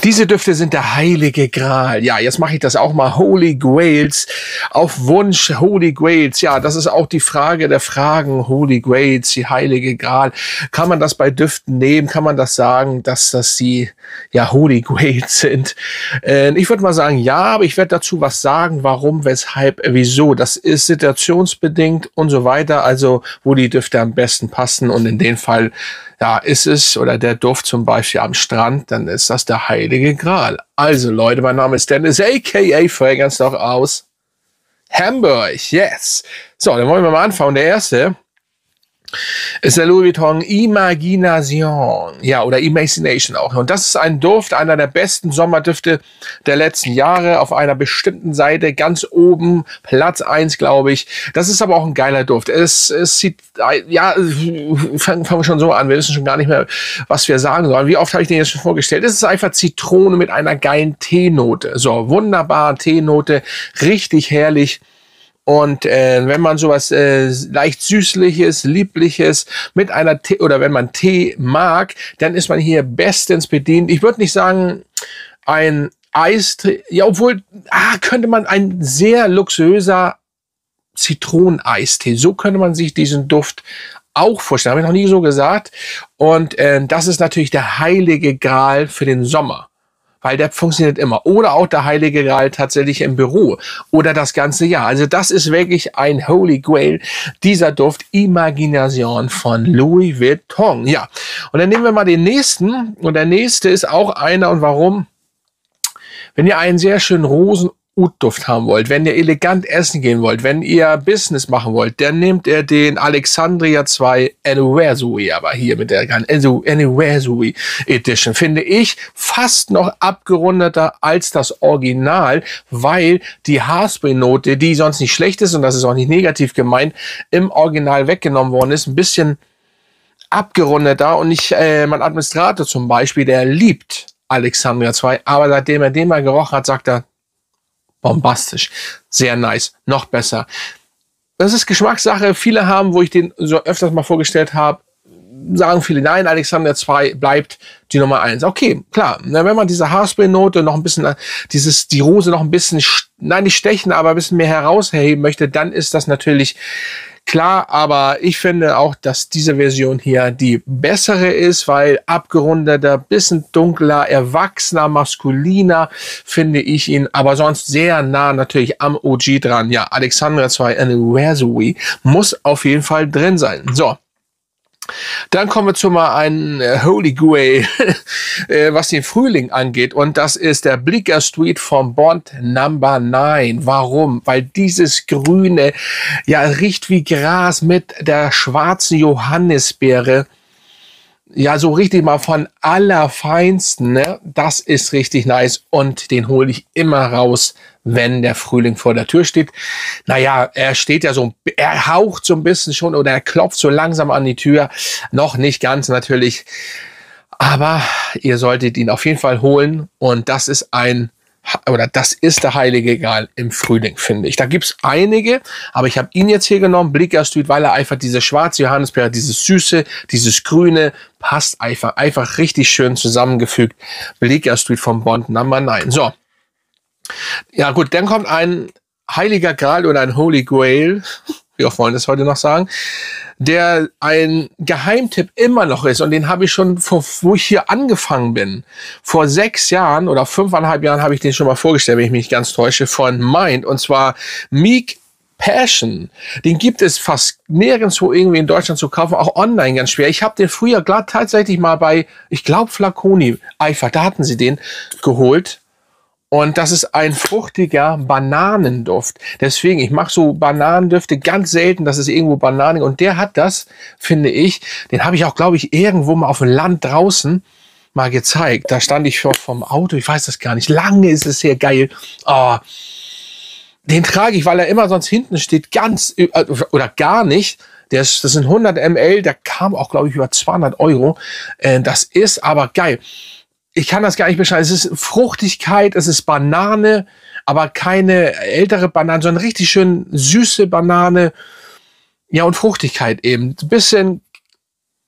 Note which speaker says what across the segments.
Speaker 1: Diese Düfte sind der heilige Gral. Ja, jetzt mache ich das auch mal. Holy Grails. Auf Wunsch Holy Grails. Ja, das ist auch die Frage der Fragen. Holy Grails, die heilige Gral. Kann man das bei Düften nehmen? Kann man das sagen, dass das die Holy Grails sind? Ich würde mal sagen, ja, aber ich werde dazu was sagen. Warum, weshalb, wieso. Das ist situationsbedingt und so weiter. Also, wo die Düfte am besten passen. Und in dem Fall, ja, ist es, oder der Duft zum Beispiel am Strand, dann ist das der heilige Gral. Also Leute, mein Name ist Dennis, a.k.a. Fragrance doch aus Hamburg, yes. So, dann wollen wir mal anfangen. Der erste ist der Louis Vuitton Imagination, ja, oder Imagination auch. Und das ist ein Duft, einer der besten Sommerdüfte der letzten Jahre, auf einer bestimmten Seite, ganz oben, Platz 1, glaube ich. Das ist aber auch ein geiler Duft. Es sieht, ja, fangen wir schon so an, wir wissen schon gar nicht mehr, was wir sagen sollen. Wie oft habe ich den jetzt schon vorgestellt? Es ist einfach Zitrone mit einer geilen Teenote. So, wunderbare Teenote, richtig herrlich. Und wenn man sowas leicht Süßliches, Liebliches mit einer Tee, oder wenn man Tee mag, dann ist man hier bestens bedient. Ich würde nicht sagen, ein Eistee, ja, obwohl, könnte man ein sehr luxuriöser Zitroneneistee, so könnte man sich diesen Duft auch vorstellen. Habe ich noch nie so gesagt. Und das ist natürlich der heilige Gral für den Sommer. Weil der funktioniert immer. Oder auch der heilige Gral tatsächlich im Büro. Oder das ganze Jahr. Also das ist wirklich ein Holy Grail. Dieser Duft Imagination von Louis Vuitton. Ja. Und dann nehmen wir mal den nächsten. Und der nächste ist auch einer. Und warum? Wenn ihr einen sehr schönen Rosen-Oud-Duft haben wollt, wenn ihr elegant essen gehen wollt, wenn ihr Business machen wollt, dann nehmt ihr den Alexandria 2 Anniversary, aber hier mit der Anniversary Edition, finde ich fast noch abgerundeter als das Original, weil die Haarspray-Note, die sonst nicht schlecht ist, und das ist auch nicht negativ gemeint, im Original weggenommen worden ist, ein bisschen abgerundeter. Und mein Administrator zum Beispiel, der liebt Alexandria 2, aber seitdem er den mal gerochen hat, sagt er, bombastisch, sehr nice, noch besser. Das ist Geschmackssache. Viele haben, wo ich den so öfters mal vorgestellt habe, sagen viele, nein, Alexandria 2 bleibt die Nummer 1. Okay, klar. Wenn man diese Haarspray-Note noch ein bisschen, die Rose noch ein bisschen, nein, nicht stechen, aber ein bisschen mehr herausheben möchte, dann ist das natürlich klar, aber ich finde auch, dass diese Version hier die bessere ist, weil abgerundeter, bisschen dunkler, erwachsener, maskuliner finde ich ihn, aber sonst sehr nah natürlich am OG dran. Ja, Alexandria 2 Anniversary muss auf jeden Fall drin sein. So. Dann kommen wir zu mal einem Holy Grail, was den Frühling angeht. Und das ist der Bleecker Street von Bond Number 9. Warum? Weil dieses Grüne ja riecht wie Gras mit der schwarzen Johannisbeere. Ja, so richtig mal von allerfeinsten, ne? Das ist richtig nice und den hole ich immer raus, wenn der Frühling vor der Tür steht. Naja, er steht ja so, er haucht so ein bisschen schon oder er klopft so langsam an die Tür. Noch nicht ganz natürlich, aber ihr solltet ihn auf jeden Fall holen und das ist das ist der heilige Gral im Frühling, finde ich. Da gibt's einige, aber ich habe ihn jetzt hier genommen, Bleecker Street, weil er einfach diese schwarze Johannisbeere, dieses Süße, dieses Grüne, passt einfach richtig schön zusammengefügt. Bleecker Street von Bond Number 9. So. Ja gut, dann kommt ein heiliger Gral oder ein Holy Grail, wie auch wollen das heute noch sagen, der ein Geheimtipp immer noch ist. Und den habe ich schon, wo ich hier angefangen bin, vor 6 Jahren oder 5,5 Jahren habe ich den schon mal vorgestellt, wenn ich mich nicht ganz täusche, von Mind. Und zwar Meek Passion. Den gibt es fast nirgendwo irgendwie in Deutschland zu kaufen, auch online ganz schwer. Ich habe den früher tatsächlich mal bei, ich glaube, Flaconi, einfach, da hatten sie den geholt. Und das ist ein fruchtiger Bananenduft. Deswegen, ich mache so Bananendüfte ganz selten, das ist irgendwo bananig. Und der hat das, finde ich, den habe ich auch, glaube ich, irgendwo mal auf dem Land draußen mal gezeigt. Da stand ich vom Auto, ich weiß das gar nicht. Lange ist es sehr geil. Oh, den trage ich, weil er immer sonst hinten steht, ganz oder gar nicht. Das sind 100 ml, der kam auch, glaube ich, über 200 Euro. Das ist aber geil. Ich kann das gar nicht beschreiben. Es ist Fruchtigkeit, es ist Banane, aber keine ältere Banane, sondern richtig schön süße Banane. Ja, und Fruchtigkeit eben. Ein bisschen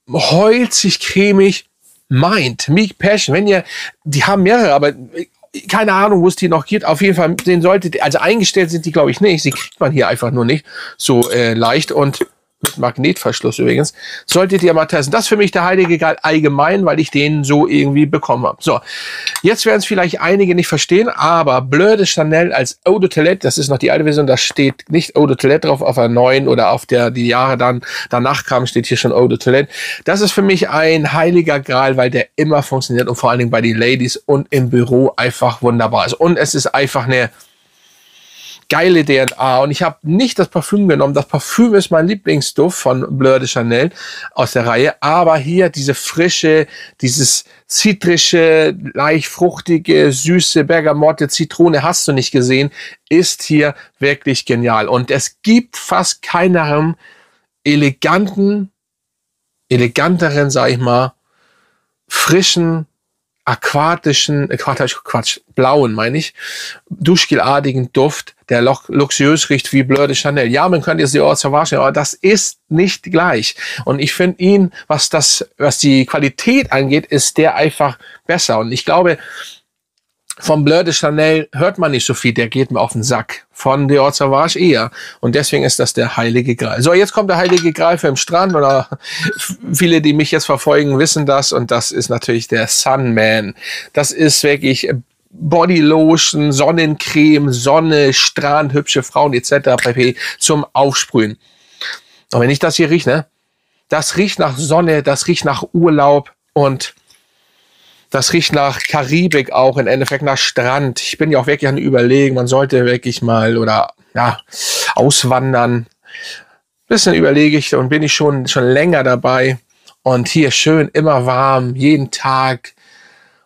Speaker 1: holzig, cremig. Meek Passion, wenn ihr, die haben mehrere, aber keine Ahnung, wo es die noch gibt. Auf jeden Fall, den solltet, also eingestellt sind die, glaube ich, nicht. Sie kriegt man hier einfach nur nicht so leicht und mit Magnetverschluss übrigens. Solltet ihr mal testen. Das ist für mich der Heilige Gral allgemein, weil ich den so irgendwie bekommen habe. So, jetzt werden es vielleicht einige nicht verstehen, aber Bleu de Chanel als Eau de Toilette, das ist noch die alte Version, da steht nicht Eau de Toilette drauf, auf der neuen oder auf der, die Jahre dann danach kamen, steht hier schon Eau de Toilette. Das ist für mich ein Heiliger Gral, weil der immer funktioniert und vor allen Dingen bei den Ladies und im Büro einfach wunderbar ist. Und es ist einfach eine geile DNA. Und ich habe nicht das Parfüm genommen. Das Parfüm ist mein Lieblingsduft von Bleu de Chanel aus der Reihe. Aber hier diese frische, dieses zitrische, leicht fruchtige, süße Bergamotte, Zitrone, hast du nicht gesehen, ist hier wirklich genial. Und es gibt fast keinen eleganteren, sag ich mal, frischen, blauen, meine ich, duschgelartigen Duft, der luxuriös riecht wie Bleu de Chanel. Ja, man könnte jetzt Dior Sauvage, aber das ist nicht gleich. Und ich finde ihn, was die Qualität angeht, ist der einfach besser. Und ich glaube, vom Bleu de Chanel hört man nicht so viel, der geht mir auf den Sack. Von Dior Sauvage eher. Und deswegen ist das der Heilige Gral. So, jetzt kommt der Heilige Gral für den Strand. Oder viele, die mich jetzt verfolgen, wissen das. Und das ist natürlich der Sunman. Das ist wirklich Bodylotion, Sonnencreme, Sonne, Strand, hübsche Frauen etc. pp. Zum Aufsprühen. Und wenn ich das hier rieche, ne? Das riecht nach Sonne, das riecht nach Urlaub und das riecht nach Karibik auch, im Endeffekt nach Strand. Ich bin ja auch wirklich an Überlegen, man sollte wirklich mal oder ja auswandern. Bisschen überlege ich und bin ich schon länger dabei. Und hier schön, immer warm, jeden Tag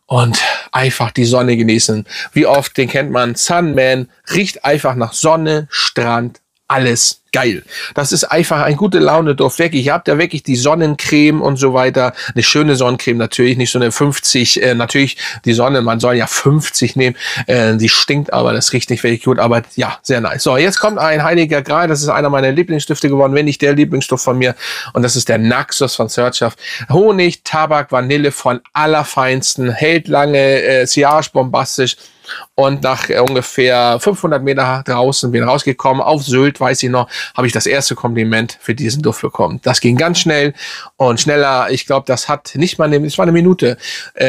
Speaker 1: und einfach die Sonne genießen. Wie oft, den kennt man, Sunman, riecht einfach nach Sonne, Strand, alles geil. Das ist einfach ein gute Laune-Duft. Wirklich, ihr habt ja wirklich die Sonnencreme und so weiter. Eine schöne Sonnencreme natürlich, nicht so eine 50. Natürlich die Sonne, man soll ja 50 nehmen. Die stinkt aber, das riecht nicht wirklich gut. Aber ja, sehr nice. So, jetzt kommt ein Heiliger Gral. Das ist einer meiner Lieblingsstifte geworden, wenn nicht der Lieblingsduft von mir. Und das ist der Naxos von Xerjoff. Honig, Tabak, Vanille von allerfeinsten. Hält lange, Sillage bombastisch. Und nach ungefähr 500 Meter draußen bin rausgekommen. Auf Sylt, weiß ich noch, habe ich das erste Kompliment für diesen Duft bekommen. Das ging ganz schnell und schneller. Ich glaube, das hat nicht mal es war eine Minute.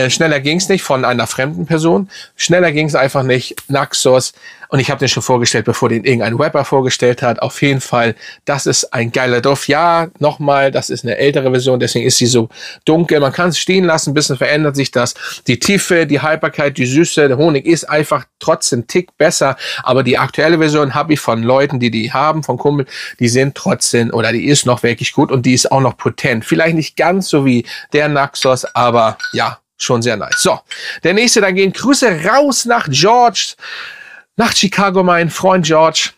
Speaker 1: Schneller ging es nicht von einer fremden Person. Schneller ging es einfach nicht. Naxos. Und ich habe den schon vorgestellt, bevor den irgendein Rapper vorgestellt hat. Auf jeden Fall, das ist ein geiler Duft. Ja, nochmal, das ist eine ältere Version, deswegen ist sie so dunkel. Man kann es stehen lassen, ein bisschen verändert sich das. Die Tiefe, die Haltbarkeit, die Süße, der Honig ist einfach trotzdem einen Tick besser. Aber die aktuelle Version habe ich von Leuten, die haben, von Kumpel, die sind trotzdem, oder die ist noch wirklich gut und die ist auch noch potent. Vielleicht nicht ganz so wie der Naxos, aber ja, schon sehr nice. So, der nächste, dann gehen Grüße raus nach George. Nach Chicago, mein Freund George.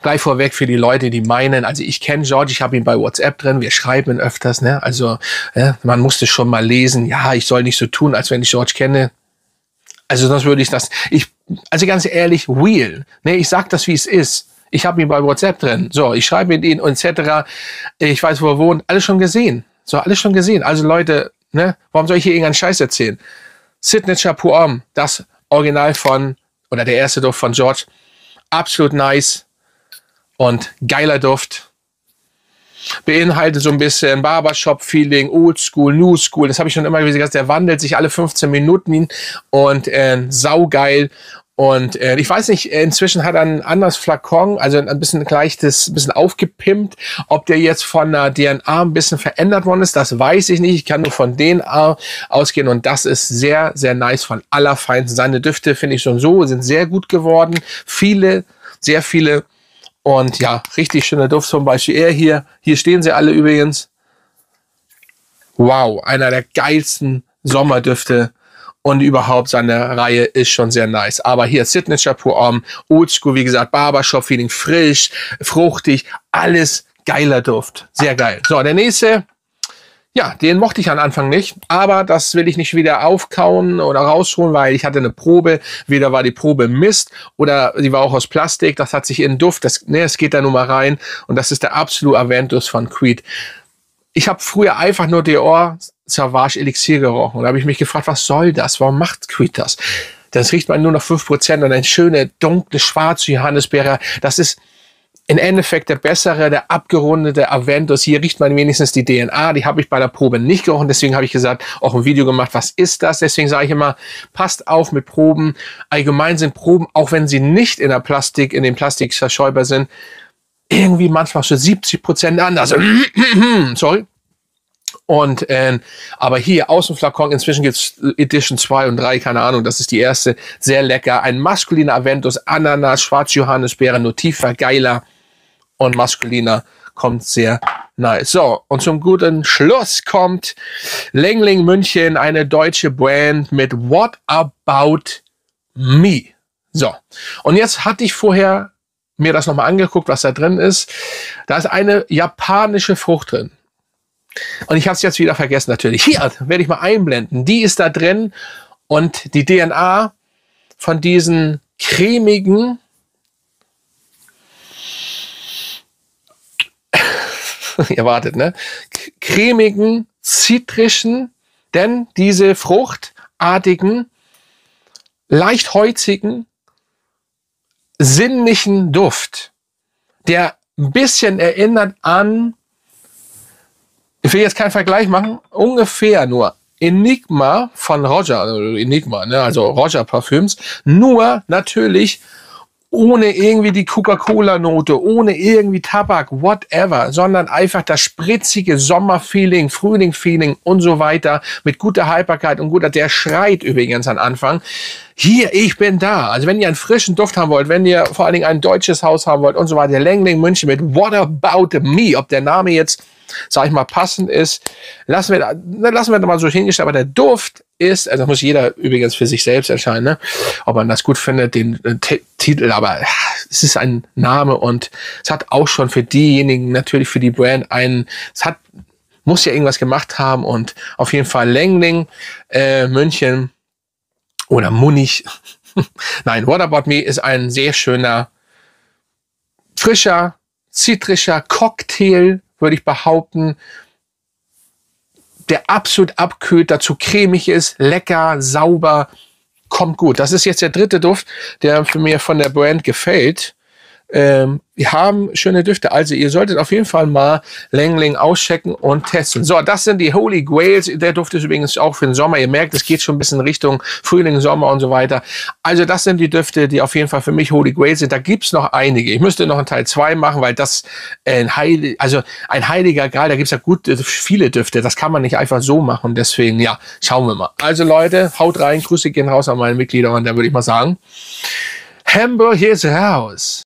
Speaker 1: Gleich vorweg für die Leute, die meinen, also ich kenne George, ich habe ihn bei WhatsApp drin, wir schreiben ihn öfters, ne? Also man musste schon mal lesen, ja, ich soll nicht so tun, als wenn ich George kenne. Also sonst würde ich das, also ganz ehrlich, real, ne? Ich sag das, wie es ist. Ich habe ihn bei WhatsApp drin, so, ich schreibe mit ihm etc. Ich weiß, wo er wohnt, alles schon gesehen. So, alles schon gesehen. Also Leute, ne? Warum soll ich hier irgendeinen Scheiß erzählen? Signature Pour Homme, das Original von oder der erste Duft von George. Absolut nice und geiler Duft. Beinhaltet so ein bisschen Barbershop-Feeling, Oldschool, New School. Das habe ich schon immer gesagt. Der wandelt sich alle 15 Minuten und saugeil. Und ich weiß nicht, inzwischen hat er ein anderes Flakon, also ein bisschen leichtes, ein bisschen aufgepimpt. Ob der jetzt von der DNA ein bisschen verändert worden ist, das weiß ich nicht. Ich kann nur von DNA ausgehen und das ist sehr, sehr nice, von allerfeinsten. Seine Düfte finde ich schon so, sind sehr gut geworden. Viele, sehr viele und ja, richtig schöner Duft. Zum Beispiel er hier. Hier stehen sie alle übrigens. Wow, einer der geilsten Sommerdüfte. Und überhaupt seine Reihe ist schon sehr nice. Aber hier Signature Pour Homme, Oldschool, wie gesagt, Barbershop-Feeling, frisch, fruchtig, alles geiler Duft. Sehr geil. So, der nächste, ja, den mochte ich am Anfang nicht. Aber das will ich nicht wieder aufkauen oder rausholen, weil ich hatte eine Probe. Weder war die Probe Mist oder sie war auch aus Plastik. Das hat sich in den Duft, es geht da nur mal rein. Und das ist der Absolut Aventus von Creed. Ich habe früher einfach nur Dior Sauvage Elixier gerochen. Und da habe ich mich gefragt, was soll das? Warum macht Creed das? Das riecht man nur noch 5% und eine schöne, dunkle, schwarze Johannisbeere. Das ist im Endeffekt der bessere, der abgerundete Aventus. Hier riecht man wenigstens die DNA. Die habe ich bei der Probe nicht gerochen. Deswegen habe ich gesagt, auch ein Video gemacht, was ist das? Deswegen sage ich immer, passt auf mit Proben. Allgemein sind Proben, auch wenn sie nicht in dem Plastik verschäubar sind, irgendwie manchmal so 70% anders. Sorry. Und aber hier Außenflakon, inzwischen gibt's Edition 2 und 3, keine Ahnung, das ist die erste, sehr lecker. Ein maskuliner Aventus, Ananas, Schwarz-Johannisbeere, nur tiefer, geiler und maskuliner, kommt sehr nice. So, und zum guten Schluss kommt Lengling München, eine deutsche Brand mit What About Me. So, und jetzt hatte ich vorher mir das nochmal angeguckt, was da drin ist. Da ist eine japanische Frucht drin. Und ich habe es jetzt wieder vergessen natürlich. Hier werde ich mal einblenden. Die ist da drin und die DNA von diesen cremigen, ihr wartet, ne? Cremigen, zitrischen, denn diese fruchtartigen, leicht holzigen, sinnlichen Duft, der ein bisschen erinnert an, ich will jetzt keinen Vergleich machen, ungefähr nur Enigma von Roger, also Roger Parfüms, nur natürlich ohne irgendwie die Coca-Cola-Note, ohne irgendwie Tabak, whatever, sondern einfach das spritzige Sommerfeeling, Frühling-Feeling und so weiter, mit guter Haltbarkeit und der schreit übrigens am Anfang, hier, ich bin da. Also wenn ihr einen frischen Duft haben wollt, wenn ihr vor allen Dingen ein deutsches Haus haben wollt und so weiter, Lengling München mit What About Me, ob der Name jetzt, sag ich mal, passend ist, lassen wir da mal so hingestellt, aber der Duft ist, also muss jeder übrigens für sich selbst entscheiden, ne? Ob man das gut findet, den Titel, aber es ist ein Name und es hat auch schon für diejenigen, natürlich für die Brand muss ja irgendwas gemacht haben und auf jeden Fall Lengling, München oder Munich. Nein, What About Me ist ein sehr schöner, frischer, zitrischer Cocktail, würde ich behaupten, der absolut abkühlt, dazu cremig ist, lecker, sauber, kommt gut. Das ist jetzt der dritte Duft, der für mir von der Brand gefällt. Wir haben schöne Düfte, also ihr solltet auf jeden Fall mal Lengling auschecken und testen. So, das sind die Holy Grails. Der Duft ist übrigens auch für den Sommer. Ihr merkt, es geht schon ein bisschen Richtung Frühling, Sommer und so weiter. Also das sind die Düfte, die auf jeden Fall für mich Holy Grails sind. Da gibt's noch einige. Ich müsste noch einen Teil 2 machen, weil das ein heiliger Gral, da gibt's ja gut viele Düfte. Das kann man nicht einfach so machen. Deswegen, ja, schauen wir mal. Also Leute, haut rein. Grüße gehen raus an meine Mitglieder und dann würde ich mal sagen, Hamburg ist raus.